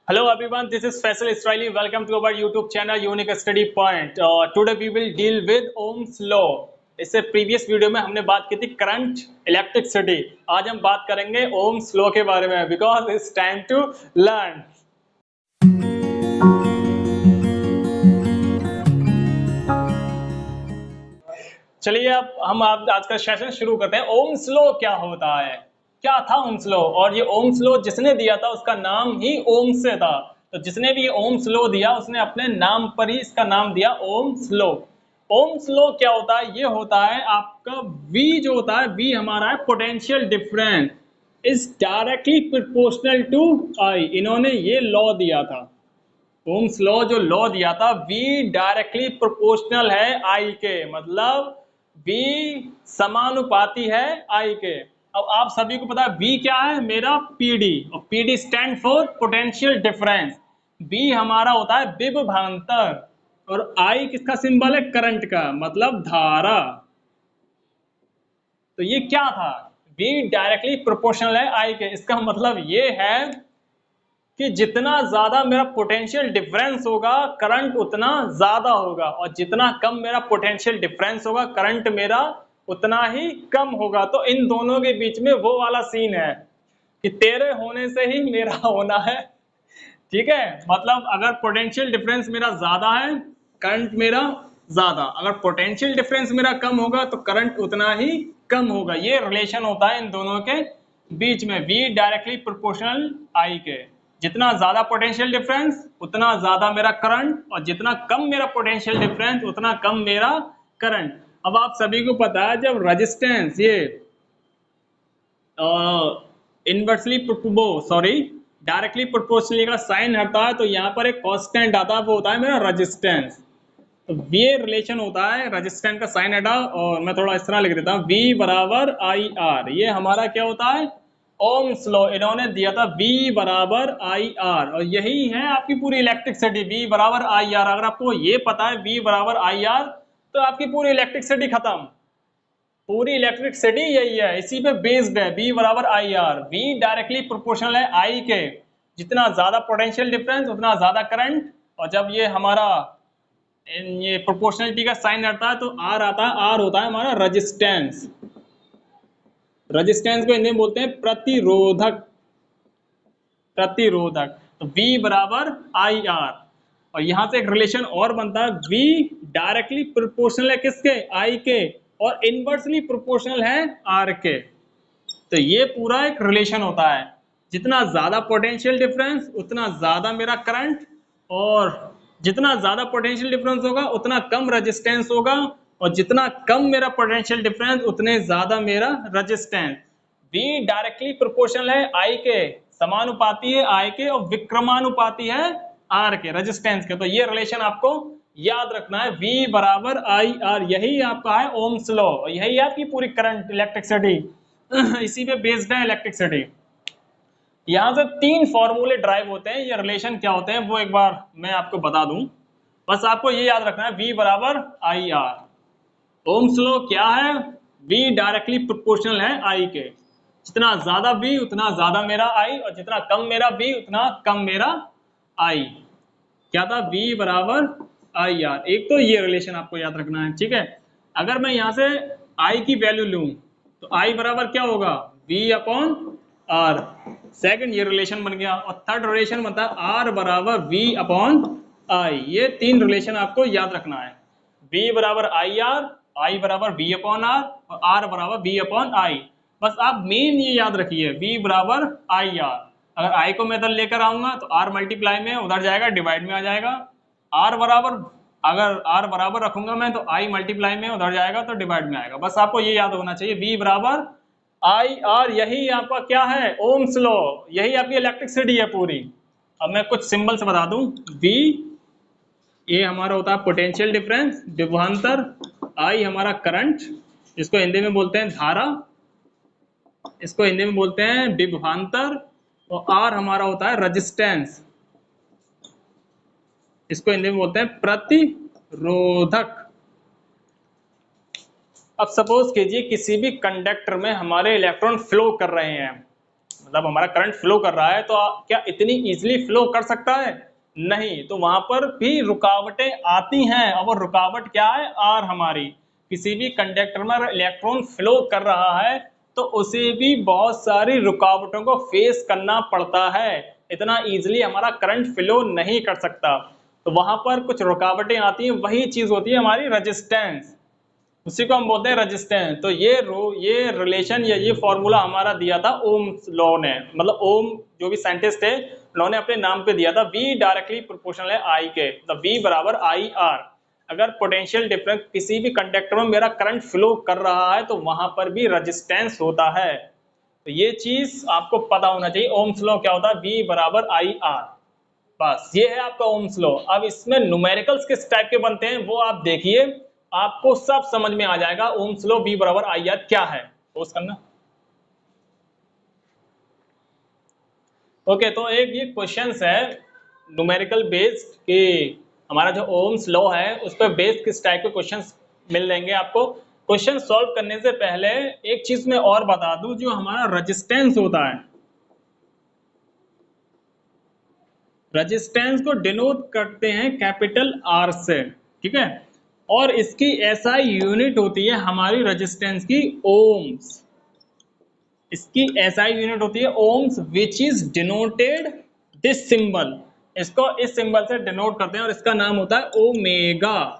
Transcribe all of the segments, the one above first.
Hello everyone, this is Faisal Israeli. Welcome to our YouTube channel Unique Study Point. Today we will deal with Ohm's law. इससे previous video में हमने बात की थी current electricity. आज हम बात करेंगे Ohm's law के बारे में because it's time to learn. चलिए अब हम आज का सेशन शुरू करते हैं. Ohm's law क्या होता है, क्या था ओम्स लॉ, और ये ओम्स लॉ जिसने दिया था उसका नाम ही ओम्स से था. तो जिसने भी ये ओम्स लॉ दिया उसने अपने नाम पर ही इसका नाम दिया ओम्स लॉ. ओम्स लॉ क्या होता है, ये होता है आपका V जो होता है, V हमारा है potential difference is directly proportional to I. इन्होंने ये लॉ दिया था, ओम्स लॉ जो लॉ दिया था, V डायरेक्टली प्रोपोर्शनल है I के, मतलब V समानुपाती है I के. अब आप सभी को पता है V क्या है, मेरा PD, और PD stand for potential difference. V हमारा होता है विभवांतर, और I किसका सिंबल है, करंट का, मतलब धारा. तो ये क्या था, V डायरेक्टली प्रोपोर्शनल है I के. इसका मतलब ये है कि जितना ज्यादा मेरा पोटेंशियल डिफरेंस होगा करंट उतना ज्यादा होगा, और जितना कम मेरा पोटेंशियल डिफरेंस होगा करंट मेरा उतना ही कम होगा. तो इन दोनों के बीच में वो वाला सीन है कि तेरे होने से ही मेरा होना है. ठीक है, मतलब अगर पोटेंशियल डिफरेंस मेरा ज्यादा है करंट मेरा ज्यादा, अगर पोटेंशियल डिफरेंस मेरा कम होगा तो करंट उतना ही कम होगा. ये रिलेशन होता है इन दोनों के बीच में, V डायरेक्टली प्रोपोर्शनल I के. जितना ज्यादा पोटेंशियल डिफरेंस उतना ज्यादा मेरा करंट, और जितना कम मेरा पोटेंशियल डिफरेंस उतना कम मेरा करंट. अब आप सभी को पता है जब रेजिस्टेंस ये इनवर्सली डायरेक्टली प्रोपोर्शनली का साइन हटता है तो यहाँ पर एक कांस्टेंट आता है, वो होता है मेरा रेजिस्टेंस. तो ये रिलेशन होता है, रेजिस्टेंस का साइन हटा और मैं थोड़ा इस तरह लिख देता हूँ, V बराबर IR. ये हमारा क्या होता है, ओम्स लॉ इन्होंने दिया था, V बराबर IR, और यही है आपकी पूरी इलेक्ट्रिसिटी, V बराबर IR. अगर आपको ये पता है V बराबर IR तो आपकी पूरी इलेक्ट्रिसिटी खत्म. पूरी इलेक्ट्रिसिटी यही है, इसी पे बेस्ड है, V बराबर IR. V डायरेक्टली प्रोपोर्शनल है I के, जितना ज्यादा पोटेंशियल डिफरेंस उतना ज्यादा करंट, और जब ये हमारा ये प्रोपोर्शनलिटी का साइन आता है तो R आता है, R होता है हमारा रेजिस्टेंस. रेजिस्टेंस को हिंदी में बोलते हैं प्रतिरोधक. तो V बराबर IR, और यहां से एक रिलेशन और बनता है, V डायरेक्टली प्रोपोर्शनल है किसके, I के, और इनवर्सली प्रोपोर्शनल है R के. तो ये पूरा एक रिलेशन होता है, जितना ज्यादा पोटेंशियल डिफरेंस उतना ज्यादा मेरा करंट, और जितना ज्यादा पोटेंशियल डिफरेंस होगा उतना कम रेजिस्टेंस होगा, और जितना कम मेरा पोटेंशियल डिफरेंस उतने ज्यादा मेरा रेजिस्टेंस. V डायरेक्टली प्रोपोर्शनल है I के, समानुपाती है I के, और विक्रमानुपाती है R के, रेजिस्टेंस के. तो ये रिलेशन आपको याद रखना है, V बराबर IR. यही आपका है ओम्स लॉ, यही है आपकी पूरी करंट इलेक्ट्रिसिटी. इसी पे बेस्ड है इलेक्ट्रिसिटी. यहां से तीन फॉर्मूले ड्राइव होते हैं, ये रिलेशन क्या होते हैं वो एक बार मैं आपको बता दूं. बस आपको ये याद रखना है, V बराबर IR. ओम्स लॉ क्या है, V डायरेक्टली प्रोपोर्शनल है I के, जितना ज्यादा V उतना ज्यादा मेरा I, और जितना कम मेरा V उतना कम मेरा I. क्या था, V बराबर IR. एक तो ये रिलेशन आपको याद रखना है. ठीक है, अगर मैं यहां से I की वैल्यू लूं तो I बराबर क्या होगा, V अपॉन R. सेकंड ये रिलेशन बन गया, और थर्ड रिलेशन बनता है R बराबर V अपॉन I. ये तीन रिलेशन आपको याद रखना है, V बराबर IR, I बराबर V अपॉन R, और R बराबर V अपॉन I. बस आप मेन ये याद रखिए, V बराबर IR. अगर I को मैं इधर लेकर आऊंगा तो R मल्टीप्लाई में उधर जाएगा, डिवाइड में आ जाएगा. R बराबर, अगर R बराबर रखूंगा मैं तो I मल्टीप्लाई में उधर जाएगा तो डिवाइड में आएगा. बस आपको ये याद होना चाहिए, V बराबर IR. यही आपका क्या है, ओम्स लॉ, यही आपकी इलेक्ट्रिसिटी है पूरी. अब मैं कुछ सिंबल से बता दूं, V ये हमारा होता है पोटेंशियल डिफरेंस, विभवांतर, I हमारा करंट, इसको हिंदी में बोलते हैं धारा, इसको हिंदी में बोलते हैं विभवांतर, और R हमारा होता है रेजिस्टेंस, इसको हिंदी में बोलते हैं प्रतिरोधक. अब सपोज कीजिए किसी भी कंडक्टर में हमारे इलेक्ट्रॉन फ्लो कर रहे हैं, मतलब हमारा करंट फ्लो कर रहा है तो क्या इतनी इजीली फ्लो कर सकता है? नहीं, तो वहां पर भी रुकावटें आती हैं, और वो रुकावट क्या है? आर हमारी। किसी भी कंडक्टर में इलेक्ट्रॉन फ्लो कर रहा है तो उसे भी बहुत सारी रुकावटों को फेस करना पड़ता है, इतना इजीली हमारा करंट फ्लो नहीं कर सकता। तो वहां पर कुछ रुकावटें आती हैं, वही चीज होती है हमारी रेजिस्टेंस, उसी को हम बोलते हैं रेजिस्टेंस। तो ये रिलेशन या ये फॉर्मूला हमारा दिया था ओम्स लॉ ने, मतलब ओम जो भी साइंटिस्ट थे उन्होंने अपने नाम पे दिया था, V डायरेक्टली प्रोपोर्शनल है I के, मतलब V बराबर आई आर। अगर पोटेंशियल डिफरेंस किसी भी कंडक्टर में मेरा करंट फ्लो कर रहा है तो वहां पर भी रेजिस्टेंस होता है। तो ये चीज आपको पता होना चाहिए, ओम्स लॉ क्या होता है? V बराबर आई आर। बस ये है आपका ओम्स लॉ। अब इसमें न्यूमेरिकल्स किस टाइप के बनते हैं वो आप देखिए, आपको सब समझ में आ जाएगा। ओम्स लॉ V बराबर आई आर क्या है, पोस्ट करना। ओके, तो एक ये क्वेश्चंस है न्यूमेरिकल बेस्ड कि हमारा जो ओम्स लॉ है उस पर बेस्ड किस टाइप के क्वेश्चंस मिल जाएंगे आपको। क्वेश्चन सॉल्व करने से पहले एक चीज मैं और बता दूं, जो हमारा रेजिस्टेंस होता है, रेजिस्टेंस को डिनोट करते हैं कैपिटल आर से, ठीक है। और इसकी एसआई यूनिट होती है हमारी रेजिस्टेंस की ओम्स। इसकी एसआई यूनिट होती है ohms, which is denoted this symbol. इसको इस सिंबल से डिनोट करते हैं और इसका नाम होता है ओमेगा।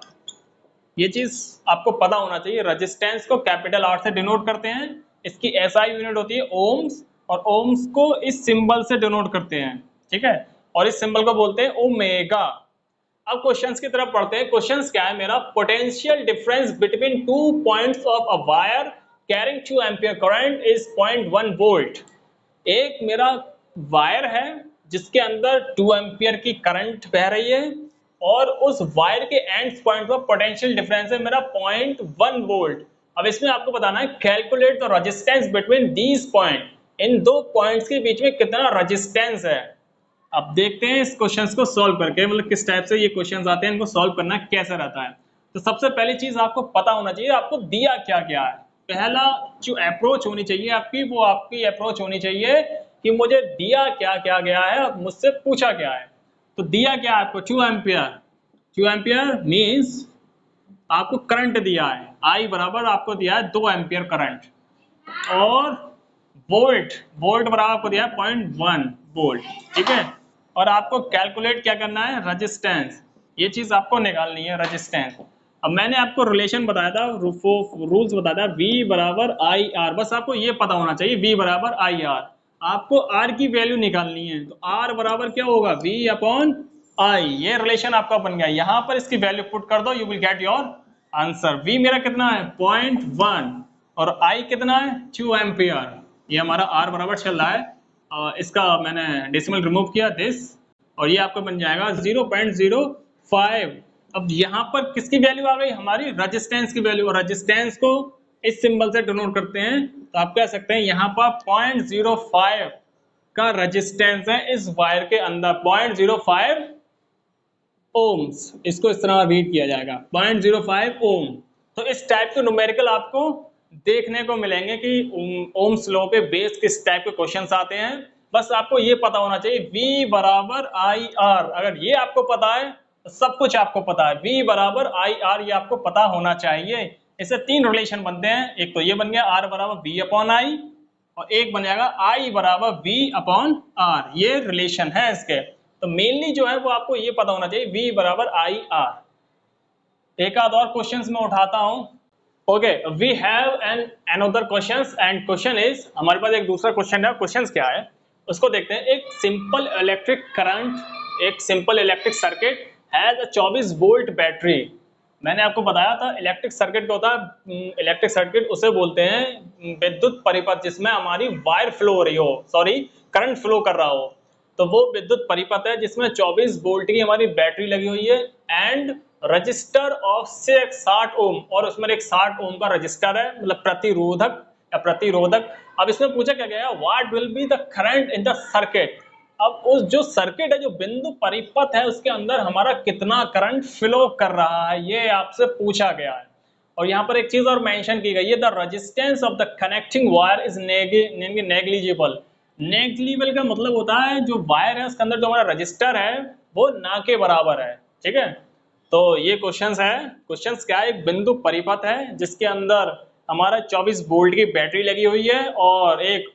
ये चीज आपको पता होना चाहिए, रेजिस्टेंस को कैपिटल आर से डिनोट करते हैं, इसकी एसआई यूनिट होती है ओम्स, और ओम्स को इस सिंबल से डिनोट करते हैं, ठीक है। और इस सिंबल को बोलते हैं ओमेगा। अब क्वेश्चंस की तरफ पढ़ते हैं। क्वेश्चंस क्या है मेरा? Potential difference between 2 points of a wire carrying 2 ampere current is 0.1 volt. एक मेरा वायर है जिसके अंदर 2 एम्पियर की करंट बह रही है, और उस वायर के एंड पॉइंट पर पोटेंशियल डिफरेंस है मेरा 0.1 वोल्ट। अब इसमें आपको बताना है calculate the resistance between these point. इन दो पॉइंट्स के बीच में कितना रेजिस्टेंस है। अब देखते हैं इस क्वेश्चंस को सॉल्व करके, मतलब किस टाइप से ये क्वेश्चंस आते हैं, इनको सॉल्व करना कैसे रहता है। तो सबसे पहली चीज आपको पता होना चाहिए आपको दिया क्या क्या है। पहला जो अप्रोच होनी चाहिए आपकी, वो आपकी अप्रोच होनी चाहिए कि मुझे दिया क्या क्या गया है, मुझसे पूछा क्या है। तो दिया क्या है आपको? 2 एम्पियर। 2 एम्पियर मीन्स आपको करंट दिया है, आई बराबर आपको दिया है 2 एम्पियर करंट, और वोल्ट, वोल्ट बराबर आपको दिया है 0.1 वोल्ट, ठीक है। और आपको कैलकुलेट क्या करना है? रेजिस्टेंस। ये चीज आपको निकालनी है, रेजिस्टेंस। अब मैंने आपको रिलेशन बताया था, रूल्स बताया था, V बराबर आई आर। बस आपको ये पता होना चाहिए V बराबर आई आर। आपको R की वैल्यू निकालनी है, तो R बराबर क्या होगा? V upon I. ये रिलेशन आपका बन गया। यहाँ पर इसकी वैल्यू पुट कर दो, you will get your answer. V मेरा कितना है? 0.1, और I कितना है? 2 एम्पियर। ये हमारा R बराबर चल रहा है। इसका मैंने डेसिमल रिमूव किया दिस, और ये आपको बन जाएगा 0.05। अब यहाँ पर किसकी वैल्यू आ गई? हमारी रेजिस्टेंस की वैल्यू। और रेजिस्टेंस को इस सिंबल से डिनोट करते हैं, तो आप कह सकते हैं यहाँ पर 0.05 का रेजिस्टेंस है इस वायर के अंदर, 0.05 ओम्स। इसको इस तरह रीड किया जाएगा 0.05 ओम। तो इस टाइप के न्यूमेरिकल आपको देखने को मिलेंगे कि ओम्स लॉ पे बेस किस टाइप के क्वेश्चंस आते हैं। बस आपको ये पता होना चाहिए V बराबर आई आर। अगर ये आपको पता है तो सब कुछ आपको पता है। V बराबर आई आर ये आपको पता होना चाहिए। इससे 3 रिलेशन बनते हैं, एक तो ये बन गया R बराबर V अपॉन आई, और एक बन जाएगा I बराबर V अपॉन आर। ये रिलेशन है इसके। तो मेनली जो है वो आपको ये पता होना चाहिए V बराबर आई आर। एक आध और क्वेश्चंस मैं उठाता हूं। Okay, we have an another questions, and question is, हमारे पास एक दूसरा क्वेश्चन है। क्वेश्चंस क्या है उसको देखते हैं। एक सिंपल इलेक्ट्रिक करंट, एक simple electric circuit has a 24 volt battery. मैंने आपको बताया था इलेक्ट्रिक सर्किट क्या होता है। इलेक्ट्रिक सर्किट उसे बोलते हैं विद्युत परिपथ जिसमें हमारी वायर फ्लो हो रही हो, सॉरी करंट फ्लो कर रहा हो। तो वो विद्युत परिपथ है जिसमें 24 वोल्ट की हमारी बैटरी लगी हुई है, एंड रजिस्टर ऑफ 60 ओम, और उसमें एक 60 ओम का रजिस्टर है, मतलब प्रतिरोधक या प्रतिरोधक। अब इसमें पूछा क्या गया, what will be the current in the circuit. अब उस जो सर्किट है, जो बिंदु परिपथ है, उसके अंदर हमारा कितना करंट फ्लो कर रहा है, ये आपसे पूछा गया है। और यहाँ पर एक चीज और मेंशन की गई है, the resistance of the connecting wire is negligible. Negligible का मतलब होता है जो वायर है उसके अंदर जो हमारा रजिस्टर है वो ना के बराबर है, ठीक है। तो ये क्वेश्चंस है, क्वेश्चंस क्या है, एक बिंदु परिपथ है जिसके अंदर हमारा 24 वोल्ट की बैटरी लगी हुई है और एक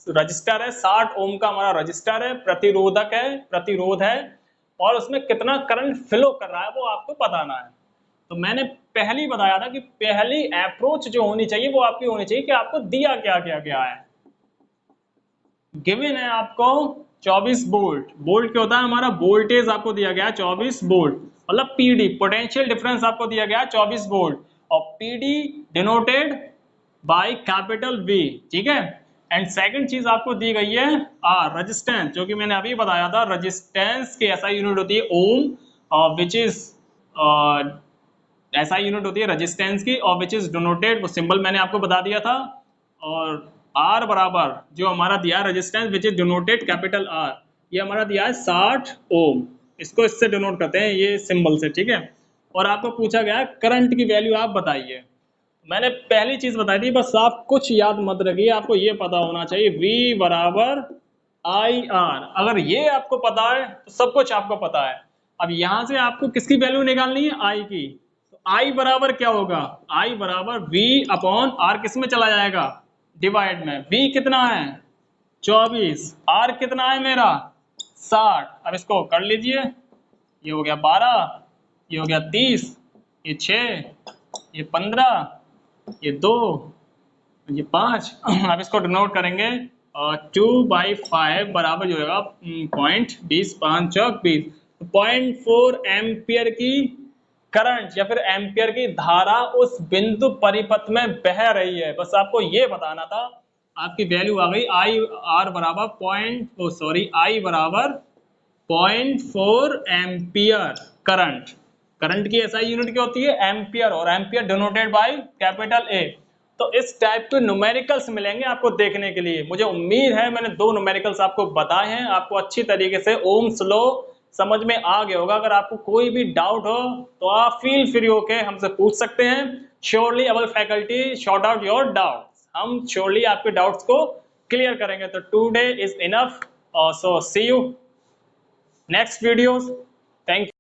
रजिस्टर है, 60 ओम का हमारा रजिस्टर है, प्रतिरोध है और उसमें कितना करंट फ्लो कर रहा है वो आपको बताना है। तो मैंने पहले बताया था कि पहली अप्रोच जो होनी चाहिए वो आपकी होनी चाहिए कि आपको दिया क्या क्या क्या है। गिवन है आपको 24 वोल्ट, वोल्ट क्या होता है हमारा, वोल्टेज आपको दिया गया है 24 वोल्ट, मतलब पीडी पोटेंशियल डिफरेंस आपको दिया गया है 24 वोल्ट और PD denoted by capital V, ठीक है। एंड सेकंड चीज आपको दी गई है आर, रेजिस्टेंस, जो कि मैंने अभी बताया था, रेजिस्टेंस की ऐसा यूनिट होती है ओम, विच इज ऐसा यूनिट होती है रेजिस्टेंस की, और विच इज डिनोटेड, वो सिंबल मैंने आपको बता दिया था। और आर बराबर जो हमारा दिया है resistance which is denoted capital R, ये हमारा दिया है 60 ओम, इसको इससे डिनोट करते हैं ये सिंबल से, ठीक है। और आपको पूछा गया है करंट की वैल्यू आप बताइए। मैंने पहली चीज बताई थी, बस आप कुछ याद मत रखिए, आपको ये पता होना चाहिए V बराबर आई आर, अगर ये आपको पता है तो सब कुछ आपको पता है। अब यहां से आपको किसकी वैल्यू निकालनी है, आई की। तो आई बराबर क्या होगा, आई बराबर V अपॉन आर, किस में चला जाएगा, डिवाइड में। V कितना है 24, आर कितना है मेरा 60। अब इसको कर लीजिए, ये हो गया 12, ये हो गया 30, ये 6, ये 15, ये 2, ये 5। अब इसको डिनोट करेंगे 2/5 बराबर जो होगा 0.20, 5 चौक 20, 0.4 एम्पियर की करंट या फिर एम्पियर की धारा उस बिंदु परिपथ में बह रही है। बस आपको ये बताना था, आपकी वैल्यू आ गई आई आर बराबर आई बराबर 0.4 एम्पियर करंट। करंट की एसआई यूनिट क्या होती है, एम्पियर, और ampere denoted by capital A. तो इस टाइप के न्यूमेरिकल्स मिलेंगे आपको देखने के लिए। मुझे उम्मीद है मैंने 2 न्यूमेरिकल्स आपको बताए हैं, आपको अच्छी तरीके से ओम्स लॉ समझ में आ गया होगा। अगर आपको कोई भी डाउट हो तो आप फील फ्री होके हमसे पूछ सकते हैं। Surely our faculty sort out your doubts, हम श्योरली आपके डाउट्स को क्लियर करेंगे। तो today is enough, so see you next videos. Thank you.